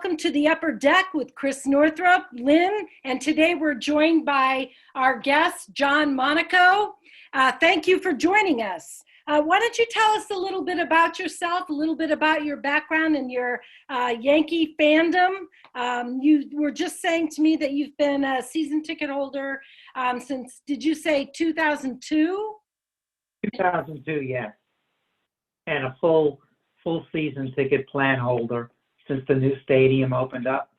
welcome to the Upper Deck with Chris Northrup, Lynn, and today we're joined by our guest, John Monaco. Thank you for joining us. Why don't you tell us a little bit about yourself, a little bit about your background and your Yankee fandom. You were just saying to me that you've been a season ticket holder since, did you say 2002? 2002, yes. And a full season ticket plan holder since the new stadium opened up.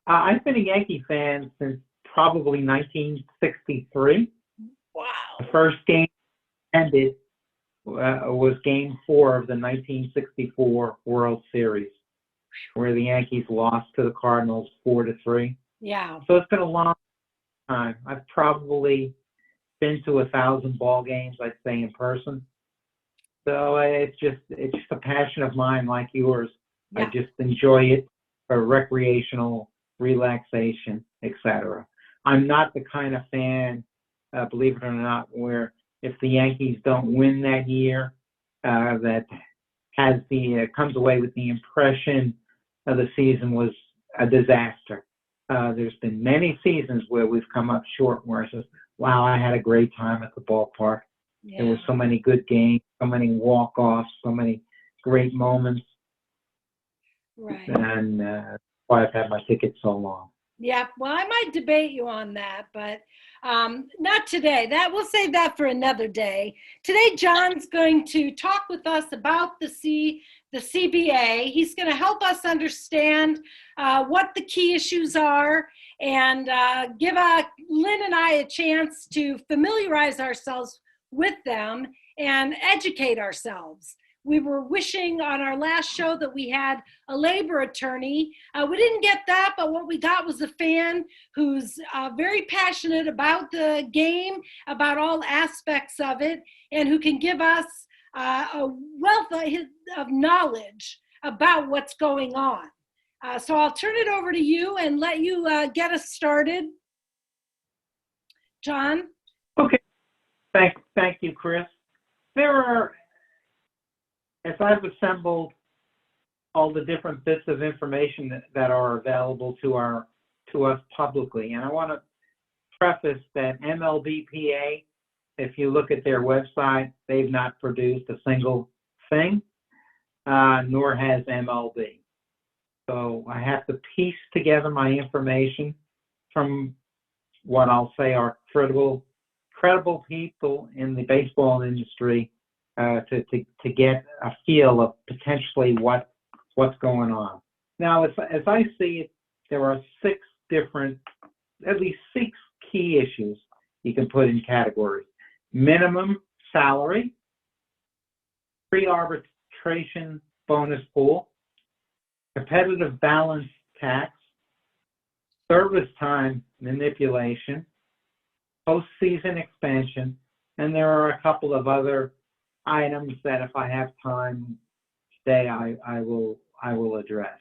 I've been a Yankee fan since probably 1963. Wow. The first game ended was Game 4 of the 1964 World Series, where the Yankees lost to the Cardinals 4-3. Yeah. So it's been a long time. I've probably been to 1,000 ball games, I'd say, in person. So it's just a passion of mine, like yours. Yeah. I just enjoy it for recreational relaxation, etc. I'm not the kind of fan, believe it or not, where if the Yankees don't win that year, that has comes away with the impression of the season was a disaster. There's been many seasons where we've come up short, where I says, "Wow, I had a great time at the ballpark. Yeah. There were so many good games, so many walk-offs, so many great moments." Right. And that's why I've had my ticket so long. Yeah, well, I might debate you on that, but not today. We'll save that for another day. Today, John's going to talk with us about the CBA. He's going to help us understand what the key issues are and give Lynn and I a chance to familiarize ourselves with them and educate ourselves. We were wishing on our last show that we had a labor attorney. We didn't get that, but what we got was a fan who's very passionate about the game, about all aspects of it, and who can give us a wealth of knowledge about what's going on. So I'll turn it over to you and let you get us started. John? Okay. Thank you, Chris. As I've assembled all the different bits of information that are available to us publicly, and I want to preface that MLBPA, if you look at their website, they've not produced a single thing, nor has MLB. So I have to piece together my information from what I'll say are credible people in the baseball industry to get a feel of potentially what's going on. Now, as I see it, there are at least six key issues you can put in categories: minimum salary, pre-arbitration bonus pool, competitive balance tax, service time manipulation, postseason expansion, and there are a couple of other items that, if I have time today, I will address.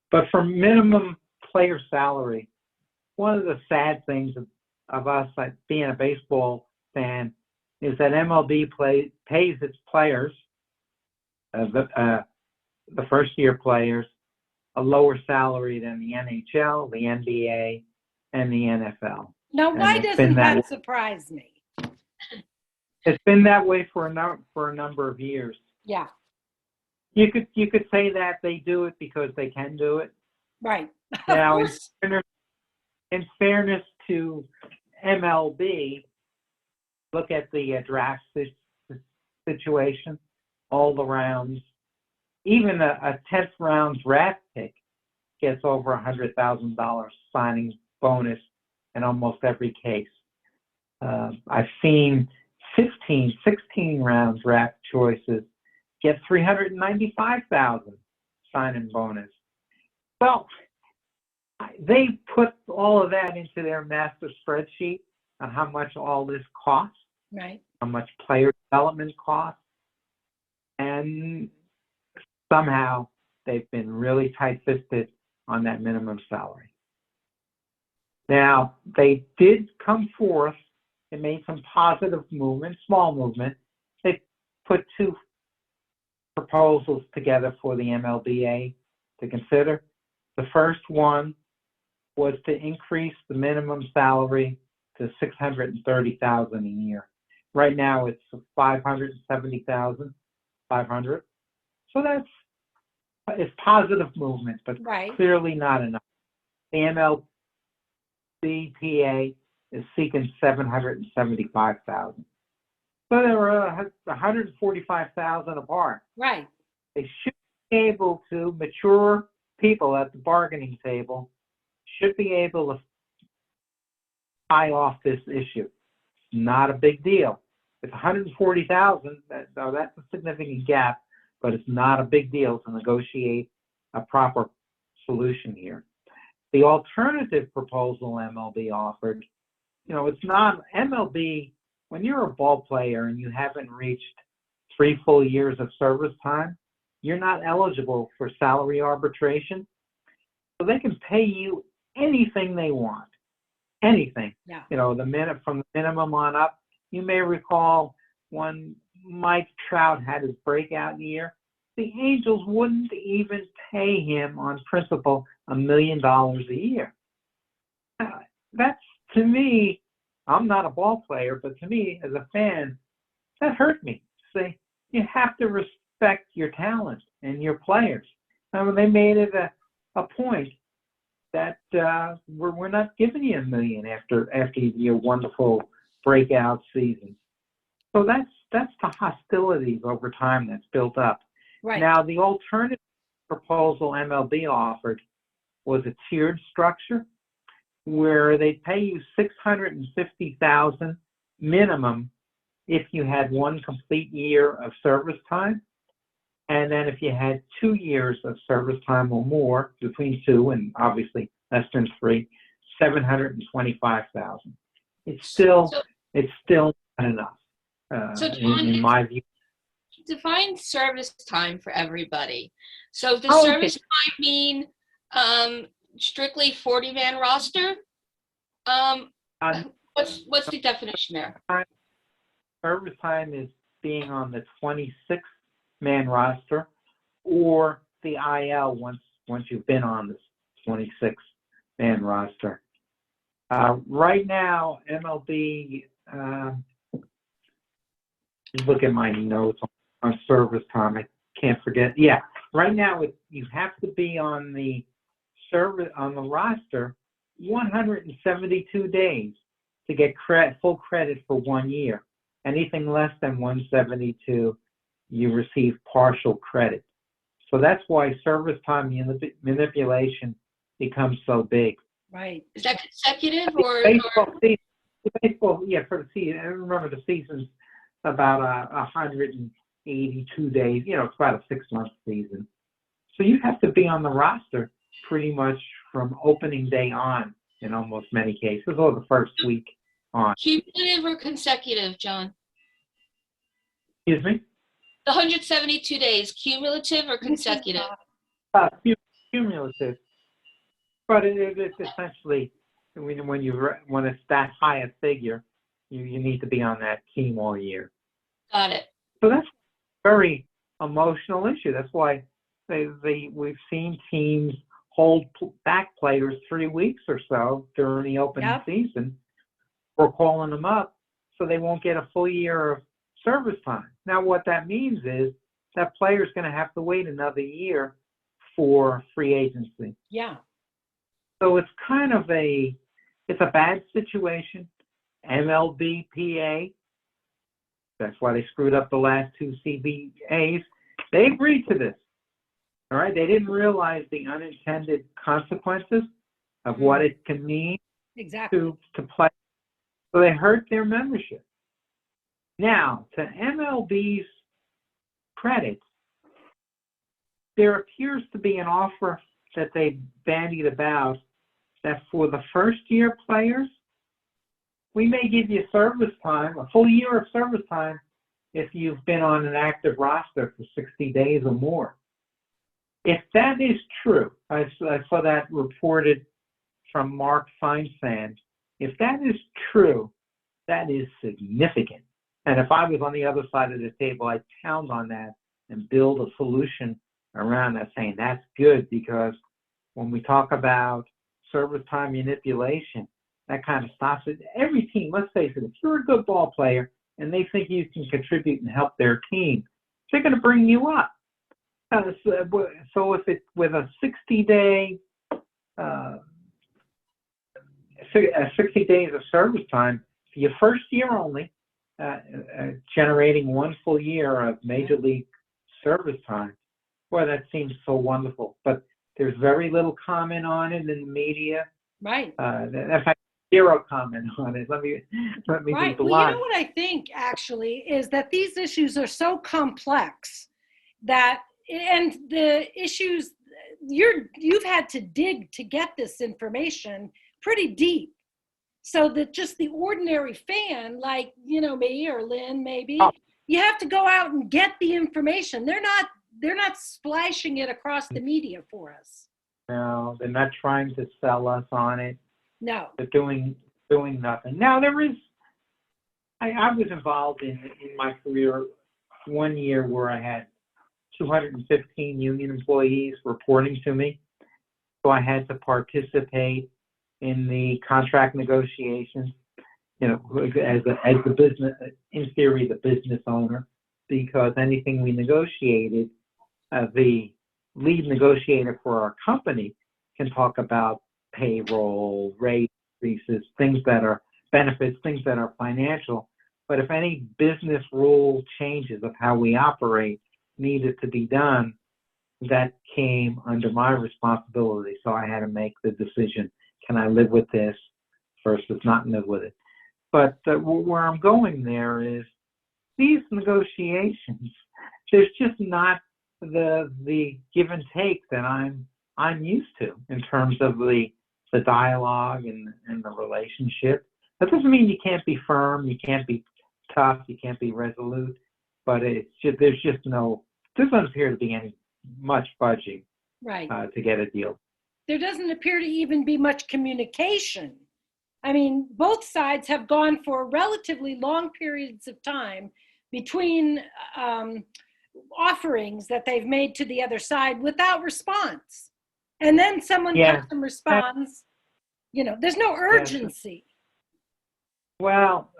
But for minimum player salary, one of the sad things of us, like being a baseball fan, is that MLB pays its players, the first-year players, a lower salary than the NHL, the NBA, and the NFL. Now, why doesn't that surprise me? It's been that way for a number of years. Yeah. You could say that they do it because they can do it. Right. Now, in fairness to MLB, look at the draft situation, all the rounds. Even a 10th round draft pick gets over $100,000 signing bonus in almost every case. I've seen 16 round draft choices get $395,000 signing bonus. Well, they put all of that into their master spreadsheet on how much all this costs, right? How much player development costs, and somehow they've been really tight-fisted on that minimum salary. Now, they did come forth and made some positive movement, small movement. They put two proposals together for the MLBA to consider. The first one was to increase the minimum salary to $630,000 a year. Right now it's $570,500. So it's positive movement, but Right. clearly not enough. The MLBPA is seeking $775,000. So they were $145,000 apart. Right. They should be able to, mature people at the bargaining table should be able to tie off this issue. Not a big deal. It's $140,000. That's a significant gap, but it's not a big deal to negotiate a proper solution here. The alternative proposal MLB offered, it's not MLB. When you're a ball player and you haven't reached 3 full years of service time, you're not eligible for salary arbitration. So they can pay you anything they want, anything. Yeah. From the minimum on up. You may recall when Mike Trout had his breakout year, the Angels wouldn't even pay him on principal $1 million a year. That's, to me, I'm not a ball player, but to me, as a fan, that hurt me. Say, you have to respect your talent and your players. And they made it a point that we're not giving you $1 million after your wonderful breakout season. So that's the hostilities over time that's built up. Right. Now, the alternative proposal MLB offered was a tiered structure where they pay you $650,000 minimum if you had 1 complete year of service time, and then if you had 2 years of service time or more, between 2 and obviously less than 3, $725,000. It's still not enough. So John, in my view. define service time for everybody. So does Oh, service time mean strictly 40-man roster? What's the definition there? Service time is being on the 26-man roster or the IL once you've been on this 26-man roster. Right now, MLB, look at my notes on service time. I can't forget. Yeah, right now you have to be on the roster 172 days to get full credit for 1 year. Anything less than 172, you receive partial credit. So that's why service time manipulation becomes so big. Right. Is that consecutive or baseball, yeah, for the season. I remember the season's about 182 days. It's about a 6-month season. So you have to be on the roster pretty much from opening day on in almost many cases, or the first week on. cumulative or consecutive, John? Excuse me? The 172 days, cumulative or consecutive? Cumulative. But it's essentially, when it's that high a figure, you need to be on that team all year. Got it. So that's a very emotional issue. That's why we've seen teams hold back players 3 weeks or so during the opening season. We're calling them up so they won't get a full year of service time. Now, what that means is that player's going to have to wait another year for free agency. Yeah. So it's kind of a bad situation. MLBPA, that's why they screwed up the last 2 CBAs. They agreed to this. All right, they didn't realize the unintended consequences of what it can mean to play. So they hurt their membership. Now, to MLB's credit, there appears to be an offer that they bandied about that for the first-year players, we may give you service time, a full year of service time, if you've been on an active roster for 60 days or more. If that is true, I saw that reported from Mark Feinsand. If that is true, that is significant. And if I was on the other side of the table, I'd pound on that and build a solution around that, saying that's good because when we talk about service time manipulation, that kind of stops it. Every team, let's face it, if you're a good ball player and they think you can contribute and help their team, they're going to bring you up. So if it's with a 60-day, 60 days of service time, for your first year only, generating one full year of major league service time, boy, that seems so wonderful. But there's very little comment on it in the media. Right. In fact, zero comment on it. Let me Right. be Well, blunt. you know what I think actually is that these issues are so complex that, and the issues you've had to dig to get this information pretty deep, so that just the ordinary fan, like me or Lynn, maybe, you have to go out and get the information. They're not splashing it across the media for us. No, they're not trying to sell us on it. No. They're doing nothing. Now there is. I was involved in my career 1 year where I had 215 union employees reporting to me, so I had to participate in the contract negotiations. As the business, in theory, the business owner, because anything we negotiated, the lead negotiator for our company can talk about payroll, rate increases, things that are benefits, things that are financial. But if any business rule changes of how we operate needed to be done, that came under my responsibility. So I had to make the decision, can I live with this versus not live with it? But where I'm going there is these negotiations, there's just not the give and take that I'm used to in terms of the dialogue and the relationship. That doesn't mean you can't be firm, you can't be tough, you can't be resolute, but there doesn't appear to be much budging, Right. To get a deal. There doesn't appear to even be much communication. I mean, both sides have gone for relatively long periods of time between offerings that they've made to the other side without response. And then someone comes and responds. There's no urgency. Well,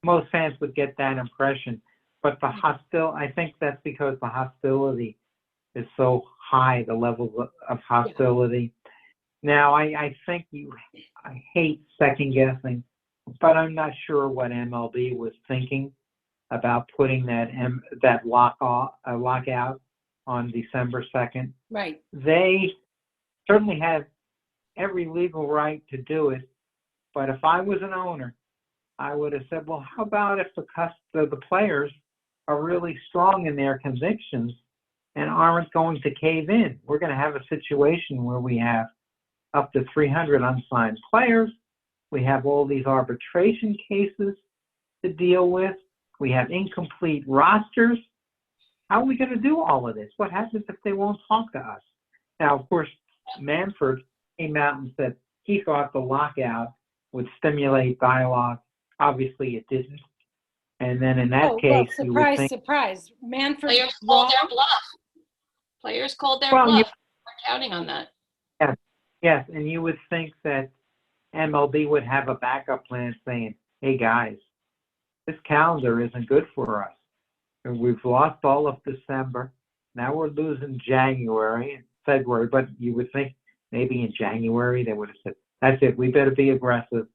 most fans would get that impression, but I think that's because the hostility is so high, the level of hostility. Now, I think I hate second guessing, but I'm not sure what MLB was thinking about putting that lockout on December 2nd. Right. They certainly have every legal right to do it, but if I was an owner, I would have said, well, how about if the players are really strong in their convictions and aren't going to cave in? We're going to have a situation where we have up to 300 unsigned players. We have all these arbitration cases to deal with. We have incomplete rosters. How are we going to do all of this? What happens if they won't talk to us? Now, of course, Manfred came out and said he thought the lockout would stimulate dialogue. Obviously, it didn't. And then in that case, well, you would think, surprise. Manfred Players called their bluff. Players called their bluff. We're counting on that. Yes, and you would think that MLB would have a backup plan saying, hey, guys, this calendar isn't good for us. And we've lost all of December. Now we're losing January and February. But you would think maybe in January they would have said, that's it, we better be aggressive,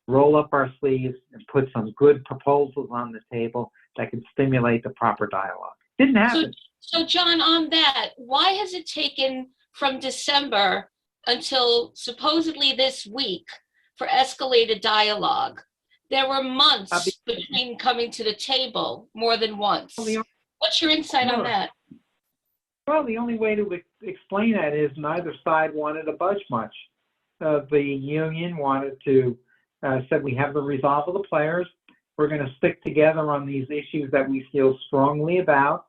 roll up our sleeves, and put some good proposals on the table that can stimulate the proper dialogue. Didn't happen. So John, on that, why has it taken from December until supposedly this week for escalated dialogue? There were months between coming to the table more than once. What's your insight on that? Well, the only way to explain that is neither side wanted to budge much. The union wanted to, said we have the resolve of the players. We're going to stick together on these issues that we feel strongly about,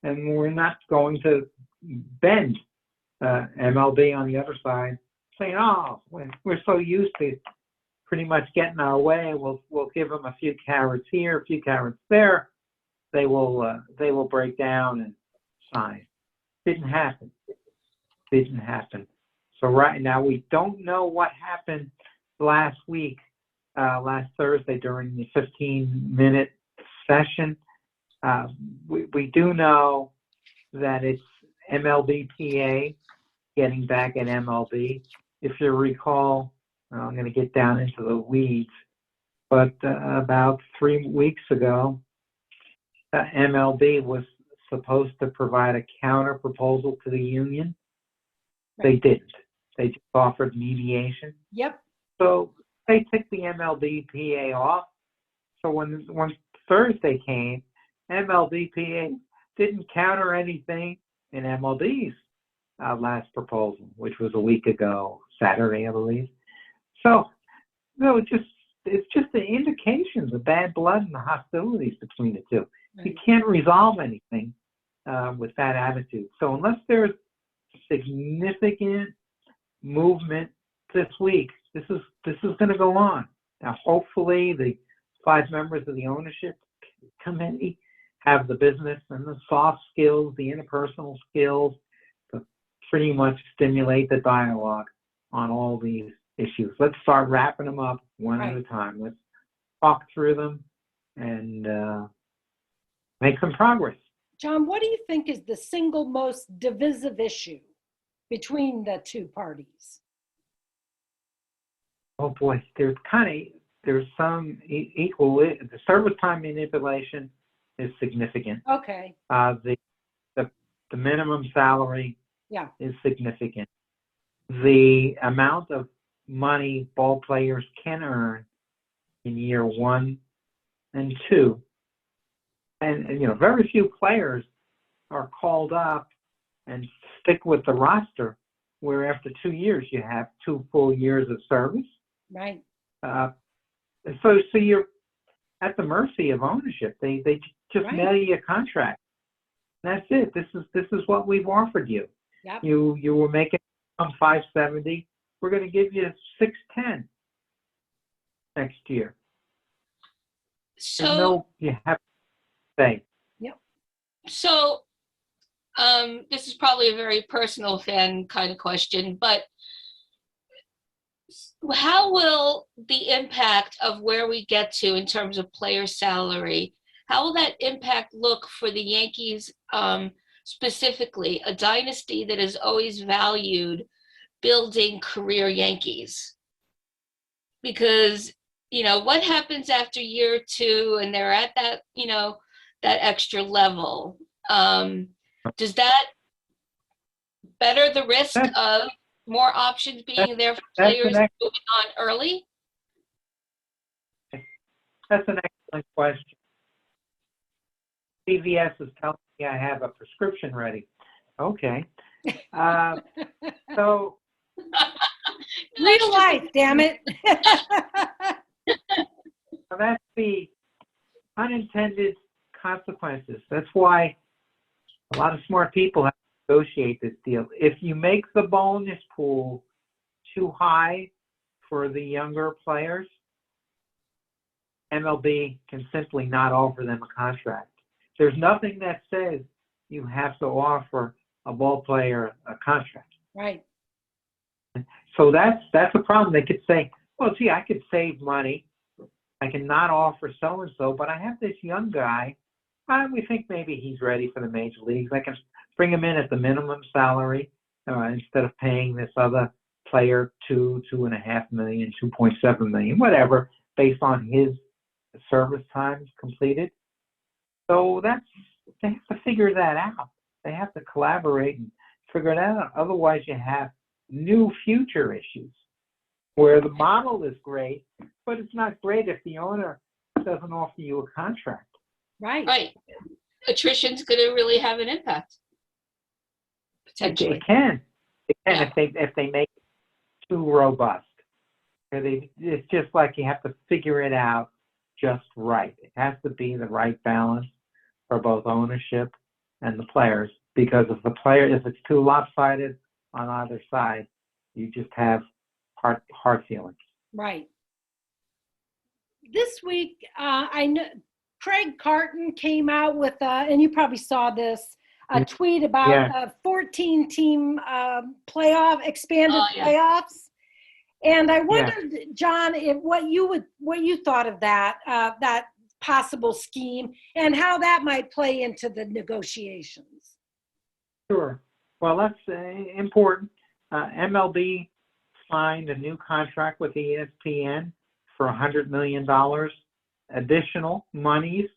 and we're not going to bend. MLB on the other side saying, oh, we're so used to pretty much getting our way, we'll give them a few carrots here, a few carrots there. They will break down and sign. Didn't happen. didn't happen. So right now, we don't know what happened last week, last Thursday during the 15-minute session. We do know that it's MLBPA getting back at MLB. If you recall, I'm going to get down into the weeds, but about 3 weeks ago, MLB was supposed to provide a counter proposal to the union. They didn't. They just offered mediation. Yep. So they took the MLBPA off. So when Thursday came, MLBPA didn't counter anything in MLB's last proposal, which was a week ago, Saturday, I believe. So, no, it's just the indications of bad blood and the hostilities between the two. Right. You can't resolve anything with that attitude. So unless there's significant movement this week, this is going to go on. Now, hopefully, the 5 members of the ownership committee have the business and the soft skills, the interpersonal skills to pretty much stimulate the dialogue on all these issues. Let's start wrapping them up one at a time. Let's talk through them and make some progress. John, what do you think is the single most divisive issue between the two parties? Oh boy, there's some equal. The service time manipulation is significant. Okay. The minimum salary Yeah. is significant. The amount of money ball players can earn in year 1 and 2, and very few players are called up and stick with the roster, where after 2 years you have 2 full years of service. Right. So you're at the mercy of ownership. They just mail you a contract. That's it. This is what we've offered you. Yep. You were making $570. We're going to give you $610 next year. So you have to say. Yep. So this is probably a very personal fan kind of question, but how will the impact of where we get to in terms of player salary, how will that impact look for the Yankees specifically, a dynasty that has always valued building career Yankees? Because, what happens after year 2 and they're at that, that extra level? Does that better the risk of more options being there for players moving on early? That's an excellent question. CVS is telling me I have a prescription ready. Okay. So Real life, damn it. that's the unintended consequences. That's why a lot of smart people have to negotiate this deal. If you make the bonus pool too high for the younger players, MLB can simply not offer them a contract. There's nothing that says you have to offer a ball player a contract. Right. So that's a problem. They could say, well, gee, I could save money. I can not offer so-and-so, but I have this young guy. We think maybe he's ready for the major leagues. I can bring him in at the minimum salary instead of paying this other player $2.5 million, $2.7 million, whatever, based on his service times completed. So they have to figure that out. They have to collaborate and figure it out. Otherwise, you have new future issues where the model is great, but it's not great if the owner doesn't offer you a contract. Right. Right. Attrition's going to really have an impact. Potentially. It can. Yeah. If they make it too robust. It's just like you have to figure it out just right. It has to be the right balance for both ownership and the players, because if it's too lopsided on either side, you just have hard feelings. Right. This week, I know Craig Carton came out with, and you probably saw this, a tweet about a 14-team expanded playoffs. And I wondered, John, what you thought of that possible scheme and how that might play into the negotiations. Sure. Well, that's important. MLB signed a new contract with ESPN for $100 million additional monies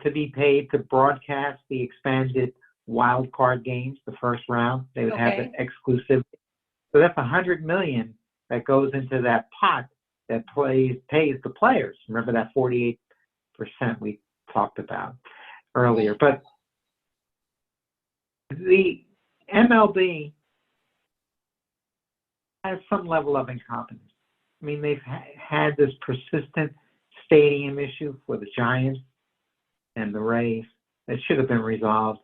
to be paid to broadcast the expanded wild card games, the first round. They would have it exclusive. So that's $100 million that goes into that pot that pays the players. Remember that 48% we talked about earlier. But the MLB has some level of incompetence. I mean, they've had this persistent stadium issue for the Giants and the Rays that should have been resolved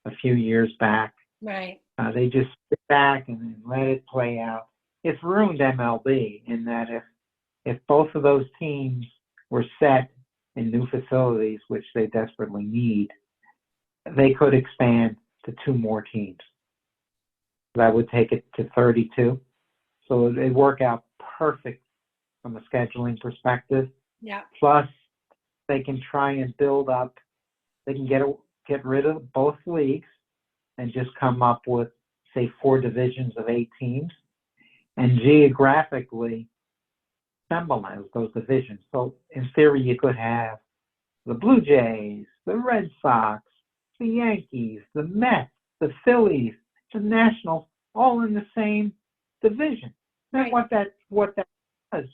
a few years back. Right. They just sit back and then let it play out. It's ruined MLB in that if both of those teams were set in new facilities, which they desperately need, they could expand to 2 more teams. That would take it to 32. So it'd work out perfect from a scheduling perspective. Yeah. Plus, they can try and build up. They can get rid of both leagues and just come up with, say, 4 divisions of 8 teams, and geographically symbolize those divisions. So in theory, you could have the Blue Jays, the Red Sox, the Yankees, the Mets, the Phillies, the Nationals, all in the same division. And what that does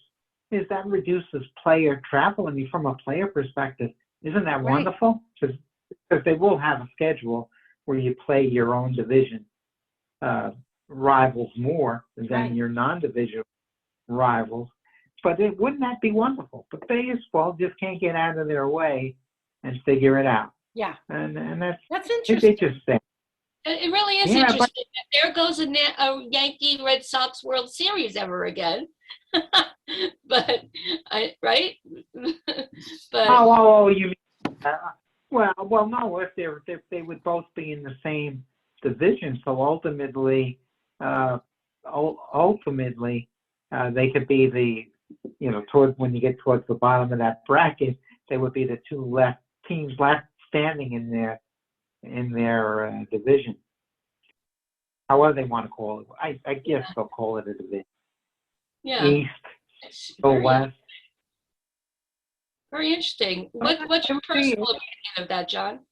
is that reduces player travel. I mean, from a player perspective, isn't that wonderful? Because they will have a schedule where you play your own division rivals more than your non-division rivals. But wouldn't that be wonderful? But baseball just can't get out of their way and figure it out. Yeah. And that's interesting. It just said. It really is interesting. There goes a Yankee Red Sox World Series ever again. But right? But you mean? Well, no. If they would both be in the same division, so ultimately, they could be when you get towards the bottom of that bracket, they would be the 2 teams left standing in their division. However they want to call it. I guess they'll call it a division. Yeah. East, or West. Very interesting. What's your personal opinion of that, John?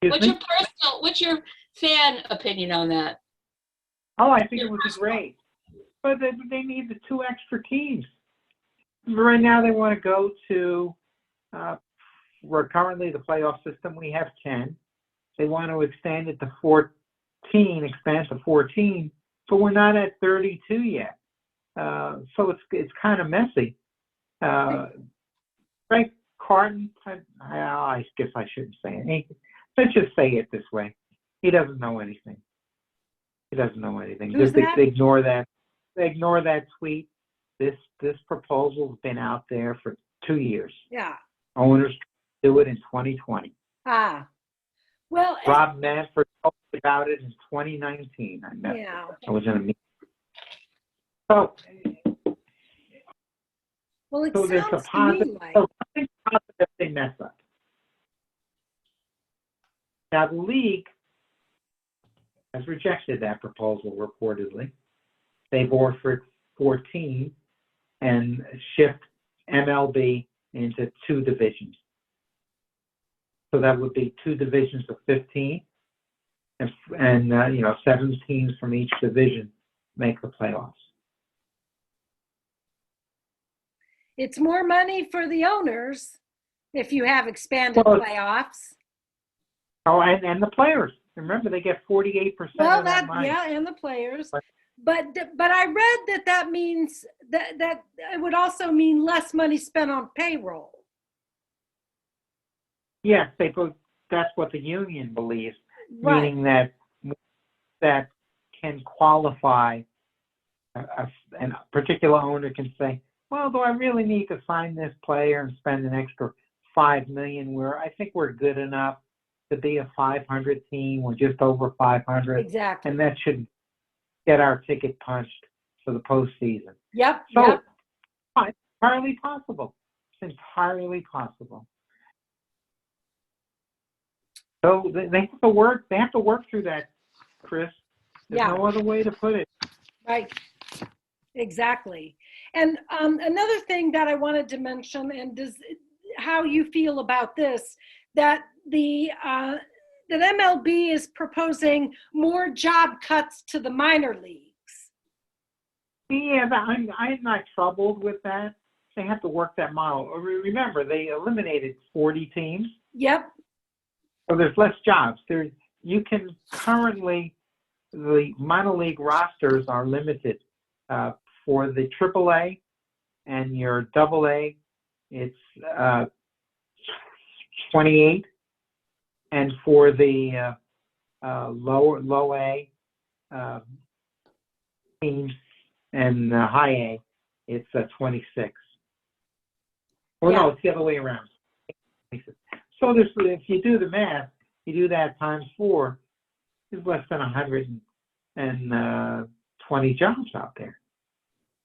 What's your fan opinion on that? Oh, I think it would be great. But they need the 2 extra teams. Right now they want to go to, we're currently the playoff system, we have 10. They want to expand it to 14, but we're not at 32 yet. So it's kind of messy. Frank Carton, I guess I shouldn't say it. Let's just say it this way. He doesn't know anything. Who's Just that? ignore that tweet. This proposal's been out there for 2 years. Yeah. Owners do it in 2020. Well, Rob Manfred talked about it in 2019. I was in a meeting. So it there's sounds a positive. to me like. So something positive they mess up. Now the league has rejected that proposal reportedly. They've offered 14 and shift MLB into 2 divisions. So that would be 2 divisions of 15, and 7 teams from each division make the playoffs. It's more money for the owners if you have expanded playoffs. Oh, and the players. Remember, they get 48% of that money. Yeah, and the players. But I read that means that it would also mean less money spent on payroll. Yes, that's what the union believes, right. Meaning that can qualify. A particular owner can say, well, do I really need to sign this player and spend an extra $5 million? Where I think we're good enough to be a 500 team. We're just over 500. Exactly. And that should get our ticket punched for the postseason. Yep. So Yep. it's entirely possible. It's entirely possible. So they have to work. They have to work through that, Chris. There's Yeah. no other way to put it. Right. Exactly. And another thing that I wanted to mention, and how you feel about this, that that MLB is proposing more job cuts to the minor leagues. Yeah, I'm not troubled with that. They have to work that model. Remember, they eliminated 40 teams, Yep. so there's less jobs. You can currently, the minor league rosters are limited. For the AAA and your AA, it's 28, and for the low A teams and high A, it's 26. Well, Yeah. no, it's the other way around. So if you do the math, you do that times 4, there's less than 120 jobs out there.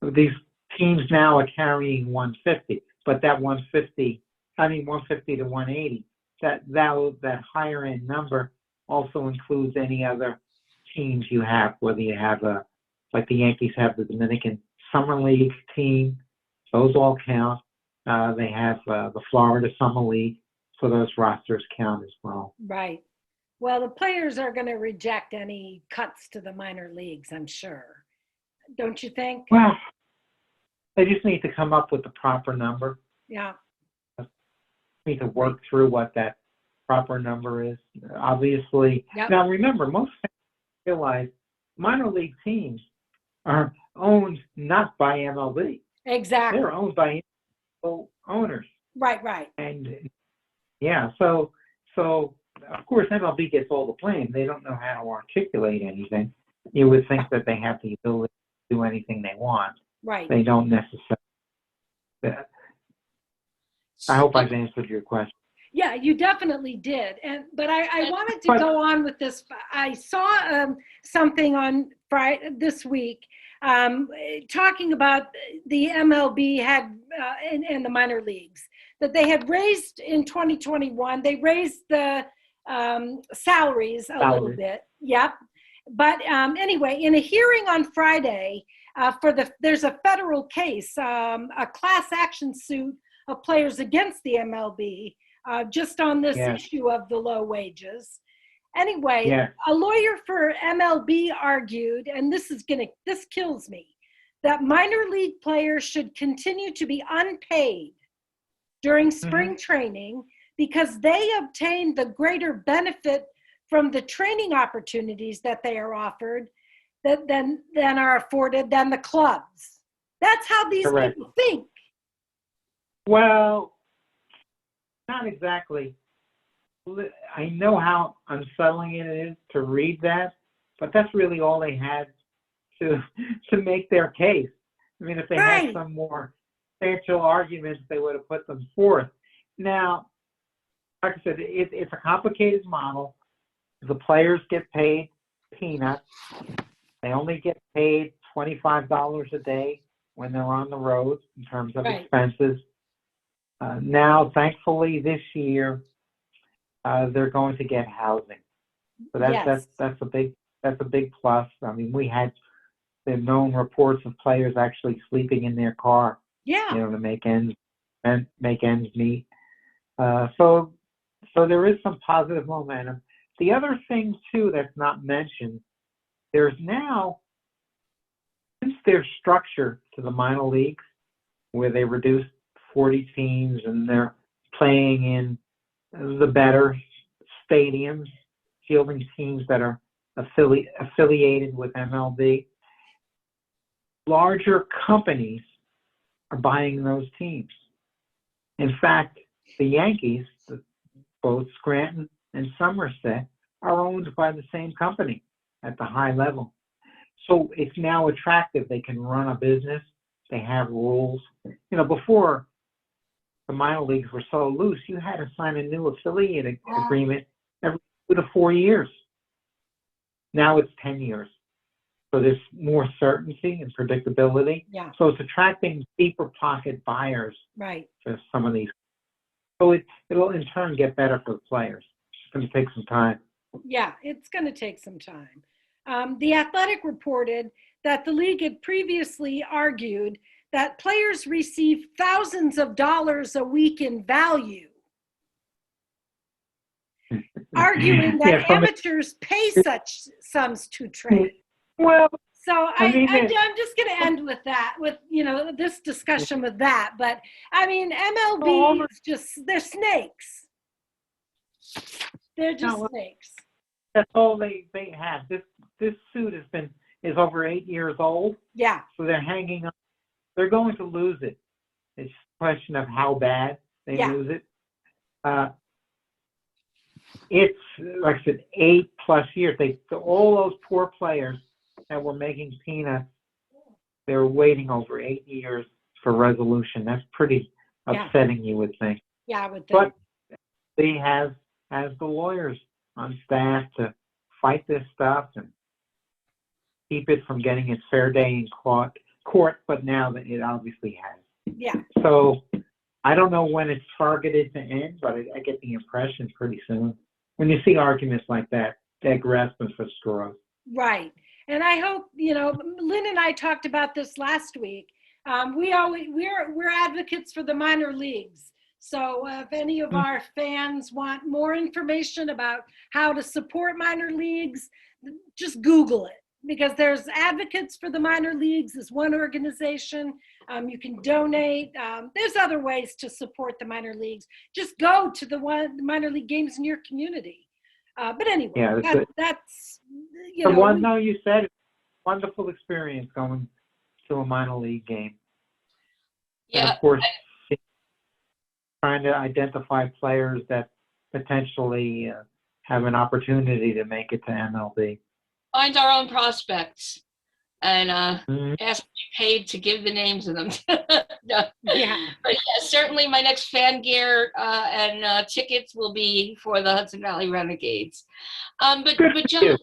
These teams now are carrying 150, but that 150 to 180, that higher end number also includes any other teams you have, whether you have like the Yankees have the Dominican Summer League team, those all count. They have the Florida Summer League, so those rosters count as well. Right. Well, the players are going to reject any cuts to the minor leagues, I'm sure. Don't you think? Well, they just need to come up with the proper number. Yeah. Need to work through what that proper number is. Obviously, Yep. Now remember, most fans realize minor league teams are owned not by MLB. Exactly. They're owned by owners. Right, right. And yeah, so of course MLB gets all the blame. They don't know how to articulate anything. You would think that they have the ability to do anything they want. Right. They don't necessarily. I hope I've answered your question. Yeah, you definitely did. But I wanted to go on with this. I saw something on Friday this week talking about the MLB had and the minor leagues, that they had raised in 2021. They raised the salaries a little bit. Yep. But anyway, in a hearing on Friday, there's a federal case, a class action suit of players against the MLB, just on this issue of the low wages. Anyway, a lawyer for MLB argued, and this kills me, that minor league players should continue to be unpaid during spring training because they obtain the greater benefit from the training opportunities that they are offered than are afforded than the clubs. That's how these people think. Well, not exactly. I know how unsettling it is to read that, but that's really all they had to make their case. I mean, if they had some more substantial arguments, they would have put them forth. Now, like I said, it's a complicated model. The players get paid peanuts. They only get paid $25 a day when they're on the road in terms of expenses. Now, thankfully, this year they're going to get housing, so that's a big plus. I mean, we had the known reports of players actually sleeping in their car, to make ends meet. So there is some positive momentum. The other thing too that's not mentioned, there's now, since their structure to the minor leagues, where they reduced 40 teams and they're playing in the better stadiums, fielding teams that are affiliated with MLB, larger companies are buying those teams. In fact, the Yankees, both Scranton and Somerset, are owned by the same company at the high level. So it's now attractive. They can run a business. They have rules. Before the minor leagues were so loose, you had to sign a new affiliate agreement every 2 to 4 years. Now it's 10 years. So there's more certainty and predictability. Yeah, So it's attracting deeper pocket buyers right. to some of these. So it'll in turn get better for the players. It's going to take some time. Yeah, it's going to take some time. The Athletic reported that the league had previously argued that players receive thousands of dollars a week in value, arguing that amateurs pay such sums to trade. Well, So I mean, I'm just going to end with that, with, this discussion with that. But I mean, MLB is just, they're snakes. They're just snakes. That's all they have. This suit is over 8 years old. Yeah. So they're hanging on. They're going to lose it. It's a question of how bad they lose it. It's, like I said, 8+ years. All those poor players that were making peanuts, they're waiting over 8 years for resolution. That's pretty upsetting, you would think. Yeah, I would think. But they has the lawyers on staff to fight this stuff and keep it from getting its fair day in court, but now that it obviously has. Yeah. So I don't know when it's targeted to end, but I get the impression pretty soon. When you see arguments like that, they're grasping for straws. Right. And I hope, Lynn and I talked about this last week. We're advocates for the minor leagues. So if any of our fans want more information about how to support minor leagues, just Google it, because there's advocates for the minor leagues is one organization. You can donate. There's other ways to support the minor leagues. Just go to the minor league games in your community. But anyway, that's the one. No, you said it's a wonderful experience going to a minor league game. Yeah. And of course, trying to identify players that potentially have an opportunity to make it to MLB. Find our own prospects and ask to be paid to give the names of them. No. Yeah. But yeah, certainly my next fan gear and tickets will be for the Hudson Valley Renegades. But John,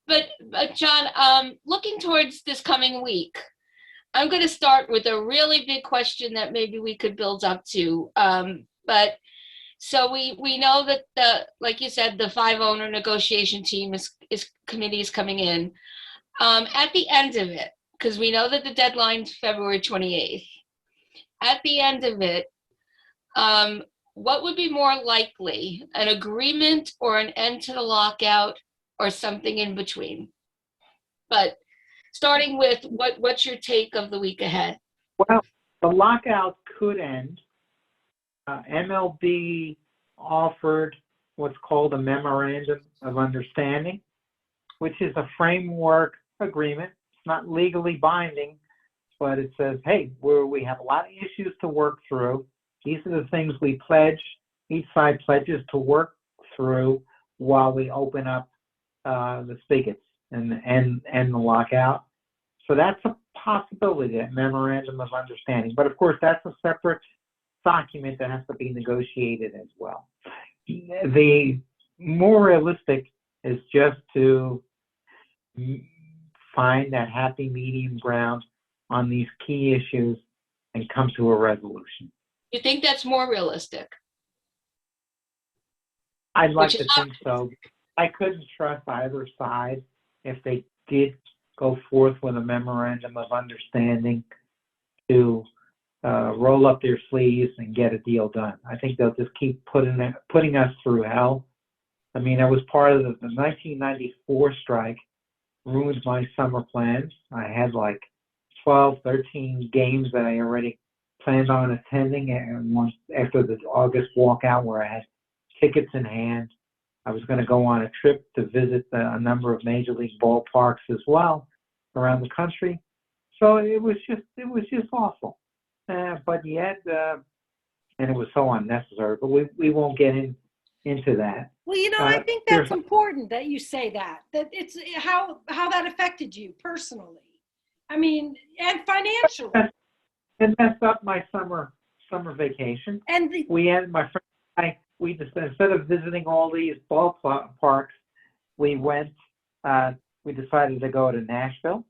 but John, looking towards this coming week, I'm going to start with a really big question that maybe we could build up to. But so we know that like you said, the 5-owner negotiation team committee is coming in. At the end of it, because we know that the deadline's February 28th. At the end of it, what would be more likely, an agreement or an end to the lockout or something in between? But starting with what's your take of the week ahead? Well, the lockout could end. MLB offered what's called a memorandum of understanding, which is a framework agreement. It's not legally binding, but it says, hey, we have a lot of issues to work through. These are the things we pledge. Each side pledges to work through while we open up the spigots and the lockout. So that's a possibility, that memorandum of understanding. But of course, that's a separate document that has to be negotiated as well. The more realistic is just to find that happy medium ground on these key issues and come to a resolution. You think that's more realistic? I'd like to think so. I couldn't trust either side if they did go forth with a memorandum of understanding to roll up their sleeves and get a deal done. I think they'll just keep putting us through hell. I mean, I was part of the 1994 strike, ruined my summer plans. I had like 12, 13 games that I already planned on attending, and once after the August walkout where I had tickets in hand, I was going to go on a trip to visit a number of major league ballparks as well around the country. So it was just awful. But yet, and it was so unnecessary. But we won't get into that. Well, I think that's important that you say that it's how that affected you personally. I mean, and financially. It messed up my summer vacation. And my friend and I we just, instead of visiting all these parks, we went, we decided to go to Nashville,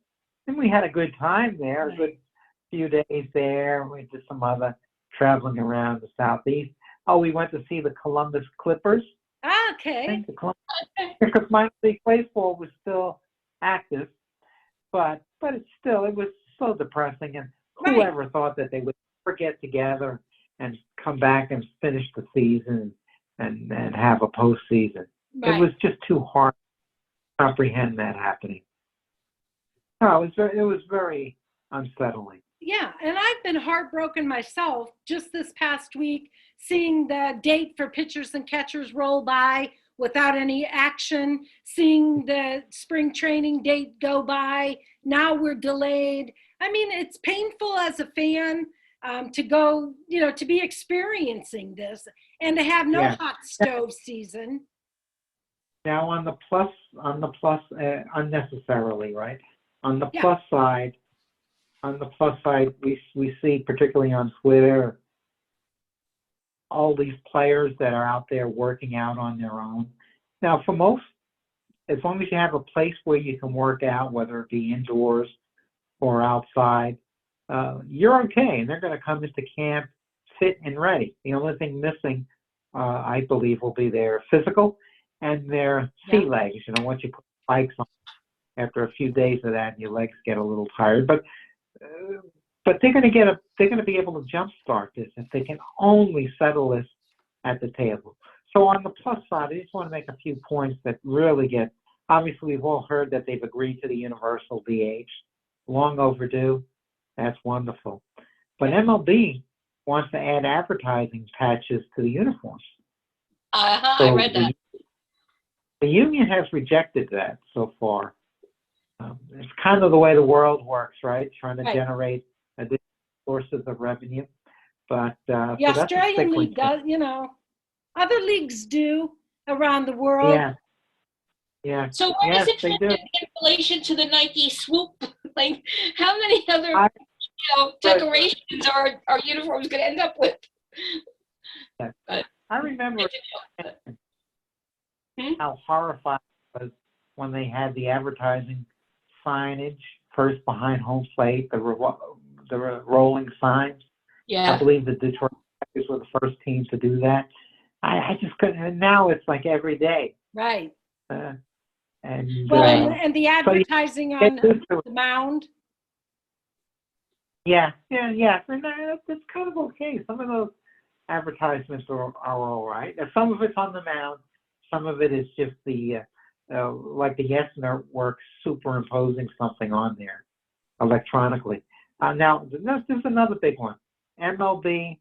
and we had a good time there, a good few days there. We did some other traveling around the Southeast. Oh, we went to see the Columbus Clippers. Okay. Because minor league baseball was still active, but it was so depressing, and whoever thought that they would ever get together and come back and finish the season and have a postseason. It was just too hard to comprehend that happening. No, it was very unsettling. Yeah, and I've been heartbroken myself just this past week, seeing the date for pitchers and catchers roll by without any action, seeing the spring training date go by. Now we're delayed. I mean, it's painful as a fan to go, to be experiencing this and to have no hot stove season. Now on the plus, unnecessarily, right? On the plus side, we see, particularly on Twitter, all these players that are out there working out on their own. Now, for most, as long as you have a place where you can work out, whether it be indoors or outside, you're okay, and they're going to come into camp fit and ready. The only thing missing, I believe, will be their physical and their sea legs. Once you put spikes on, after a few days of that, your legs get a little tired. But they're going to be able to jumpstart this if they can only settle this at the table. So on the plus side, I just want to make a few points that really obviously we've all heard that they've agreed to the universal DH. Long overdue. That's wonderful. But MLB wants to add advertising patches to the uniforms. So I read that. The union has rejected that so far. It's kind of the way the world works, right? Trying to generate additional sources of revenue. But the Australian League does, other leagues do around the world. Yeah. So where does it fit in relation to the Nike swoop? Like, how many other decorations are our uniforms going to end up with? I remember how horrified it was when they had the advertising signage first behind home plate, the rolling signs. Yeah. I believe the Detroit Tigers were the first team to do that. I just couldn't. And now it's like every day. Right. And the advertising on the mound. Yeah. And that's kind of okay. Some of those advertisements are all right. Some of it's on the mound. Some of it is just like the Yes Network superimposing something on there electronically. Now, there's another big one. MLB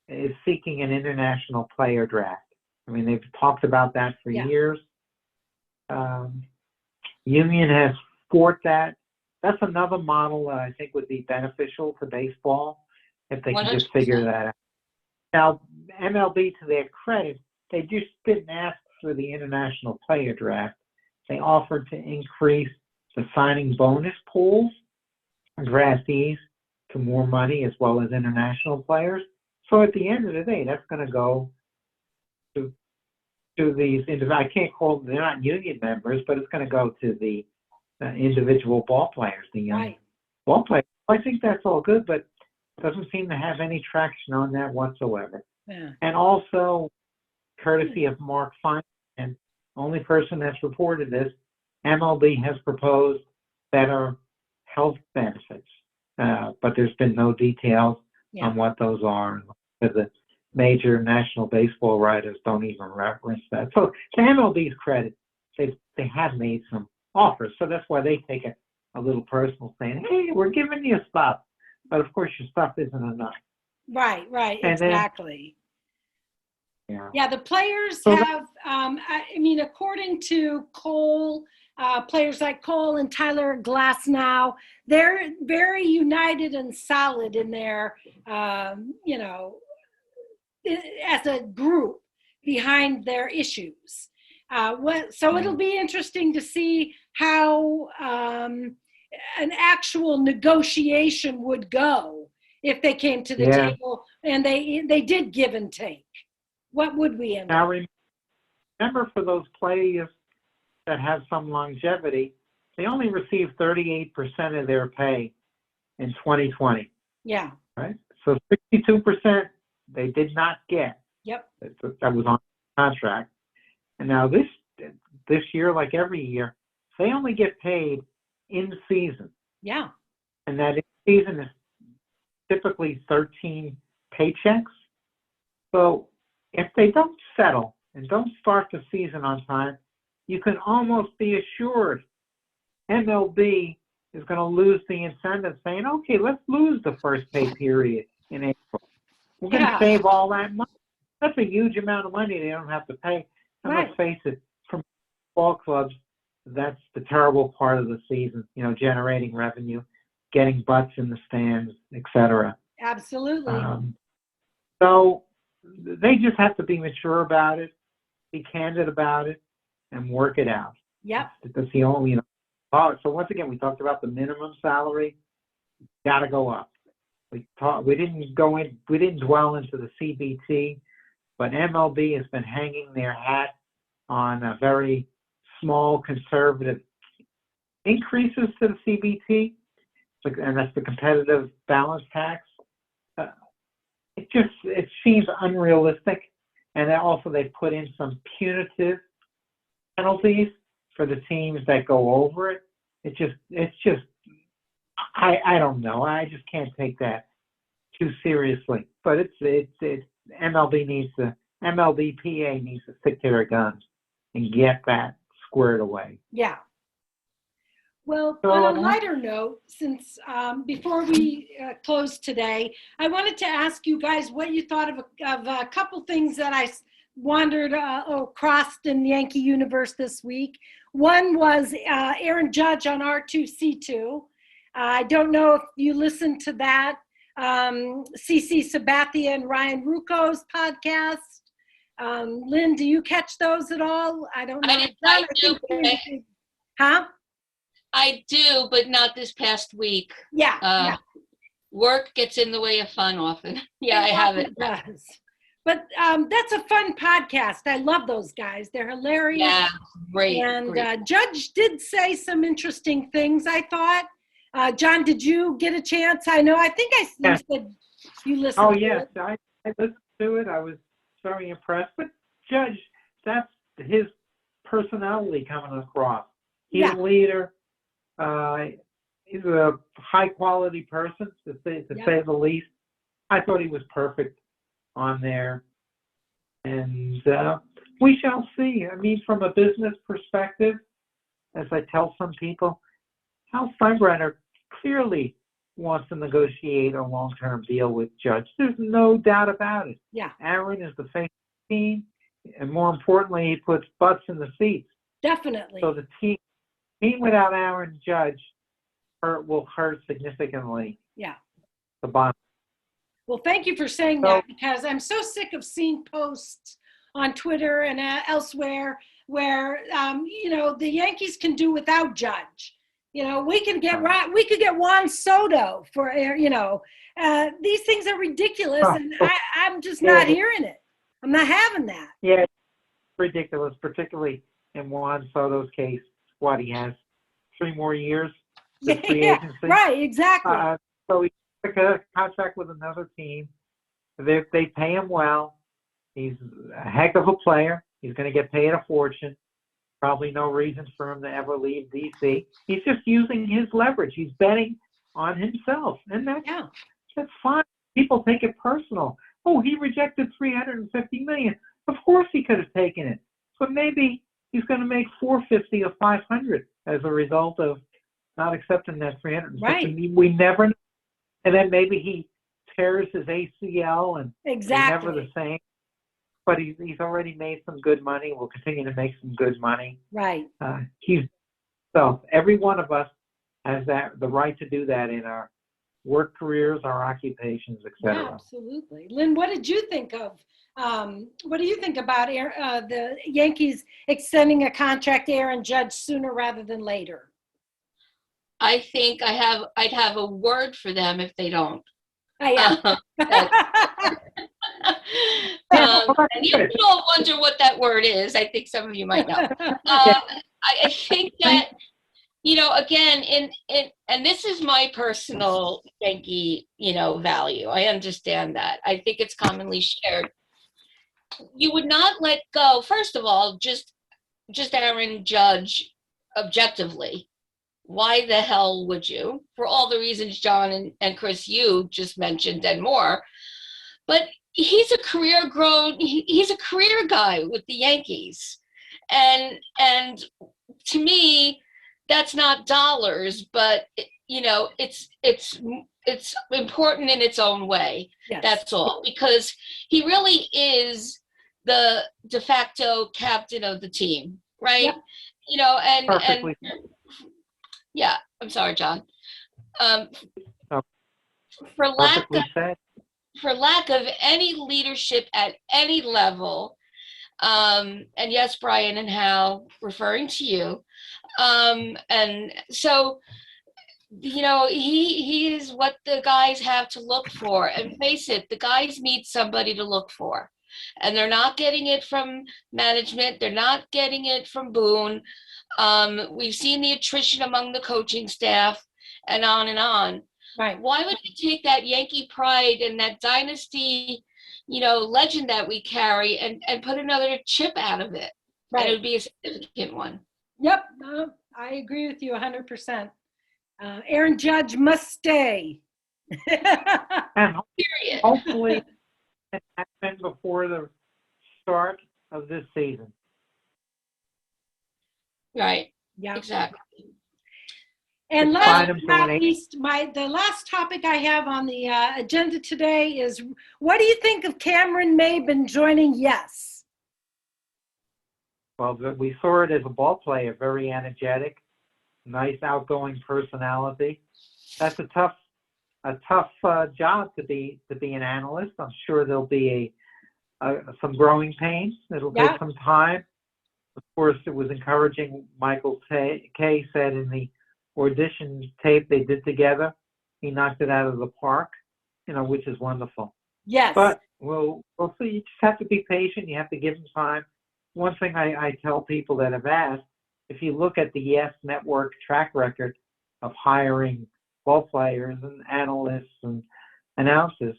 is seeking an international player draft. I mean, they've talked about that for years. Union has fought that. That's another model that I think would be beneficial to baseball if they can just figure that out. Now, MLB, to their credit, they just didn't ask for the international player draft. They offered to increase the signing bonus pools and draftees to more money as well as international players. So at the end of the day, that's going to go to these, I can't call them, they're not union members, but it's going to go to the individual ball players, the young ball players. I think that's all good, but it doesn't seem to have any traction on that whatsoever. Yeah. And also, courtesy of Mark Fein, and only person that's reported this, MLB has proposed better health benefits, but there's been no details on what those are. The major national baseball writers don't even reference that. So to MLB's credit, they have made some offers. So that's why they take a little personal, saying, hey, we're giving you stuff. But of course your stuff isn't enough. Right, And exactly. Then, the players have, according to Cole, players like Cole and Tyler Glasnow, they're very united and solid in their, as a group behind their issues. So it'll be interesting to see how an actual negotiation would go if they came to the table and they did give and take. What would we end Now, up? remember for those players that have some longevity, they only received 38% of their pay in 2020, Yeah. right? So 62% they did not get. Yep. That was on contract. And now this year, like every year, they only get paid in season. Yeah. And that in season is typically 13 paychecks. So if they don't settle and don't start the season on time, you can almost be assured MLB is going to lose the incentive saying, okay, let's lose the first pay period in April. We're going to save all that money. That's a huge amount of money they don't have to pay. And Right. let's face it, from ball clubs, that's the terrible part of the season, generating revenue, getting butts in the stands, etc. Absolutely. So they just have to be mature about it, be candid about it, and work it out. Yep. That's the only, so once again, we talked about the minimum salary, got to go up. We didn't dwell into the CBT, but MLB has been hanging their hat on a very small conservative increases to the CBT, and that's the competitive balance tax. It seems unrealistic, and also they put in some punitive penalties for the teams that go over it. I don't know. I just can't take that too seriously. But MLBPA needs to stick to their guns and get that squared away. Yeah. Well, So, on a lighter note, since before we close today, I wanted to ask you guys what you thought of a couple things that I wandered across in Yankee universe this week. One was Erin Judge on R2C2. I don't know if you listened to that. CC Sabathia and Ryan Rucco's podcast. Lynn, do you catch those at all? I don't know. I do. Huh? I do, but not this past week. Yeah. Work gets in the way of fun often. Yeah, I have it. Does. But that's a fun podcast. I love those guys. They're hilarious. Yeah, great. And great. Judge did say some interesting things, I thought. John, did you get a chance? I think you said you listened to yes, it. I listened to it. I was very impressed. But Judge, that's his personality coming across. He's a leader. He's a high-quality person, to say the least. I thought he was perfect on there. And we shall see. I mean, from a business perspective, as I tell some people, Hal Steinbrenner clearly wants to negotiate a long-term deal with Judge. There's no doubt about it. Yeah. Aaron is the face of the team, and more importantly, he puts butts in the seats. Definitely. So the team without Aaron Judge will hurt significantly. Yeah. The bottom. Well, thank you for saying that, because I'm so sick of seeing posts on Twitter and elsewhere where, the Yankees can do without Judge. We could get Juan Soto for, these things are ridiculous, and I'm just not hearing it. I'm not having that. Yeah, it's ridiculous, particularly in Juan Soto's case. What, he has 3 more years of free agency? Right, exactly. So he took a contract with another team. They pay him well. He's a heck of a player. He's going to get paid a fortune. Probably no reason for him to ever leave D.C. He's just using his leverage. He's betting on himself, and that's fine. People take it personal. Oh, he rejected $350 million. Of course he could have taken it, but maybe he's going to make $450 or $500 as a result of not accepting that $350. Right. We never know. And then maybe he tears his ACL and he's never the same. But he's already made some good money. Will continue to make some good money. Right. So every one of us has the right to do that in our work careers, our occupations, etc. Yeah, absolutely. Lynn, what did you think of? What do you think about the Yankees extending a contract to Aaron Judge sooner rather than later? I think I'd have a word for them if they don't. Yeah. And you can all wonder what that word is. I think some of you might know. I think that, again, and this is my personal Yankee, value. I understand that. I think it's commonly shared. You would not let go, first of all, just Erin Judge objectively. Why the hell would you? For all the reasons John and Chris, you just mentioned and more. But he's a career guy with the Yankees. And to me, that's not dollars, but it's important in its own way. Yes. That's all, because he really is the de facto captain of the team, right? Yep. Perfectly. Yeah, I'm sorry, John. Oh, for lack said. of any leadership at any level, and yes, Brian and Hal, referring to you, and so he is what the guys have to look for. And face it, the guys need somebody to look for, and they're not getting it from management. They're not getting it from Boone. We've seen the attrition among the coaching staff, and on and on. Right. Why would you take that Yankee pride and that dynasty, legend that we carry and put another chip out of it? Right. And it would be a significant one. Yep. No, I agree with you 100%. Erin Judge must stay. And Period. hopefully it happened before the start of this season. Right. Yeah. Exactly. And last but not least, the last topic I have on the agenda today is, what do you think of Cameron Maybin joining Yes? Well, we saw it as a ball player, very energetic, nice outgoing personality. That's a tough job to be an analyst. I'm sure there'll be some growing pains. It'll take some time. Of course, it was encouraging. Michael Kay said in the audition tape they did together, he knocked it out of the park, which is wonderful. Yes. But we'll see. You just have to be patient. You have to give him time. One thing I tell people that have asked, if you look at the Yes Network track record of hiring ball players and analysts and announcers,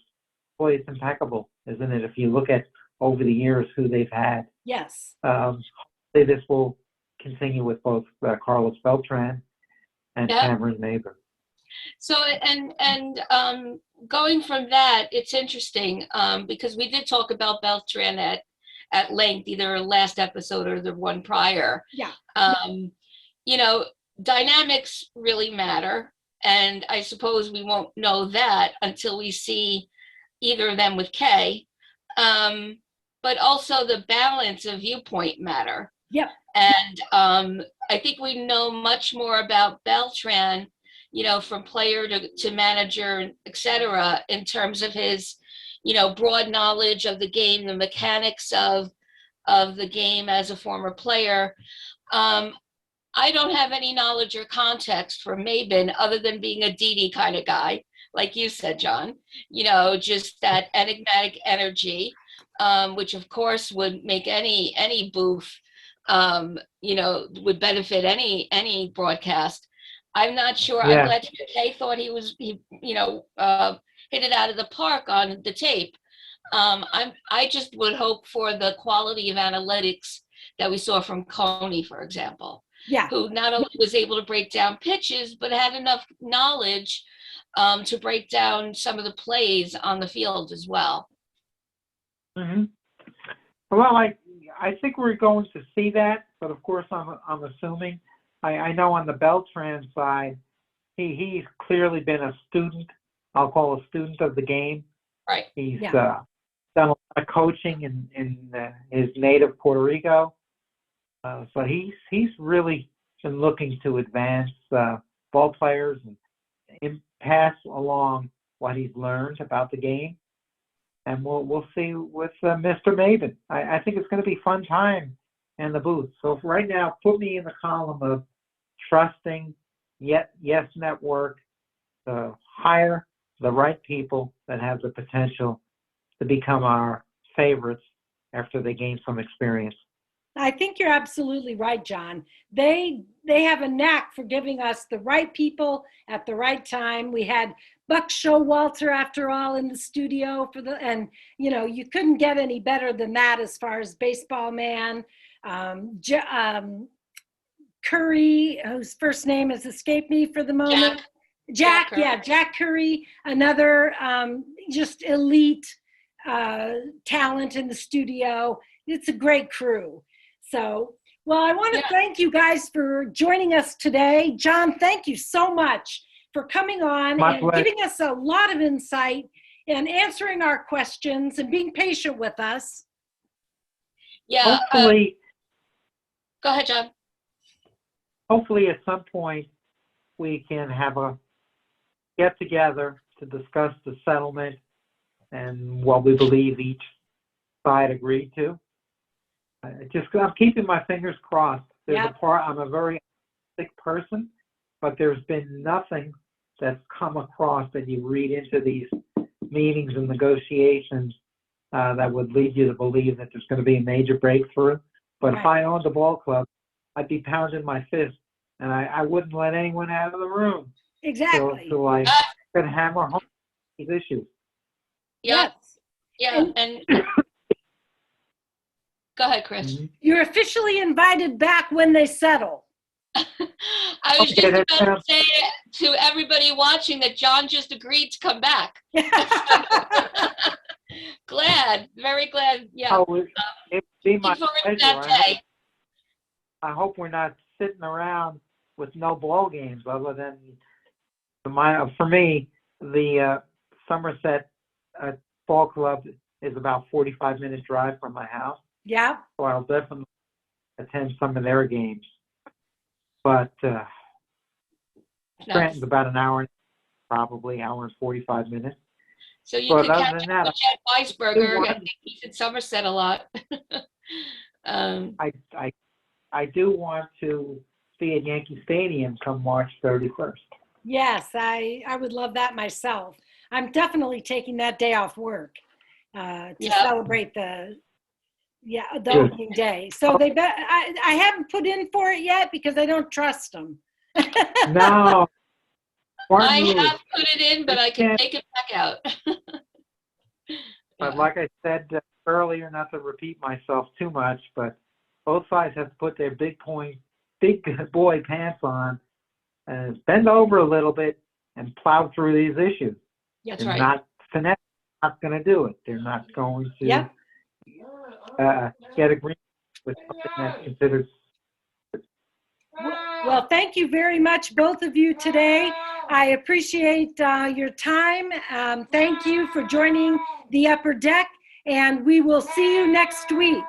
boy, it's impeccable, isn't it? If you look at over the years who they've had. Yes. Hopefully this will continue with both Carlos Beltran and Cameron Maybin. So, and going from that, it's interesting because we did talk about Beltran at length, either last episode or the one prior. Yeah. Dynamics really matter. And I suppose we won't know that until we see either of them with Kay. But also the balance of viewpoint matter. Yep. And I think we know much more about Beltran, from player to manager, et cetera, in terms of his, broad knowledge of the game, the mechanics of the game as a former player. I don't have any knowledge or context for Maybin other than being a Didi kind of guy, like you said, John, just that enigmatic energy, which of course would make any booth, would benefit any broadcast. I'm not sure. Yeah. I'm glad Kay thought he hit it out of the park on the tape. I just would hope for the quality of analytics that we saw from Coney, for example. Yeah. Who not only was able to break down pitches, but had enough knowledge to break down some of the plays on the field as well. Mm-hmm. Well, I think we're going to see that, but of course I'm assuming. I know on the Beltran side, he's clearly been a student. I'll call a student of the game. Right. He's done a lot of coaching in his native Puerto Rico. So he's really been looking to advance ball players and pass along what he's learned about the game. And we'll see with Mr. Maybin. I think it's going to be a fun time in the booth. So right now, put me in the column of trusting Yes Network to hire the right people that have the potential to become our favorites after they gain some experience. I think you're absolutely right, John. They have a knack for giving us the right people at the right time. We had Buck Showalter, after all, in the studio and you couldn't get any better than that as far as baseball man. Curry, whose first name has escaped me for the moment. Jack Curry, another just elite talent in the studio. It's a great crew. So, well, I want to thank you guys for joining us today. John, thank you so much for coming on and giving us a lot of insight and answering our questions and being patient with us. Yeah. Hopefully, go ahead, John. Hopefully at some point we can have a get together to discuss the settlement and what we believe each side agreed to. I'm keeping my fingers crossed. I'm a very sick person, but there's been nothing that's come across that you read into these meetings and negotiations that would lead you to believe that there's going to be a major breakthrough. But if I owned the ball club, I'd be pounding my fist, and I wouldn't let anyone out of the room. Exactly. So I could hammer home these issues. Yeah. Yeah. And go ahead, Chris. Mm-hmm. You're officially invited back when they settle. I was just about to say to everybody watching that John just agreed to come back. Glad, very glad. Yeah. It'd be my pleasure. That day. I hope we're not sitting around with no ball games other than for me, the Somerset Ball Club is about 45-minute drive from my house. Yeah. So I'll definitely attend some of their games. But Scranton's about an hour, probably hour and 45 minutes. So you could catch up with Chad Weisberger. I think he's in Somerset a lot. I do want to see at Yankee Stadium come March 31st. Yes, I would love that myself. I'm definitely taking that day off work to celebrate the opening day. So I haven't put in for it yet because I don't trust them. No. I have put it in, but I can take it back out. But like I said earlier, not to repeat myself too much, but both sides have to put their big boy pants on and bend over a little bit and plow through these issues. That's They're right. not going to do it. They're not going to get agreement with something that's considered. Well, thank you very much, both of you today. I appreciate your time. Thank you for joining the Upper Deck, and we will see you next week.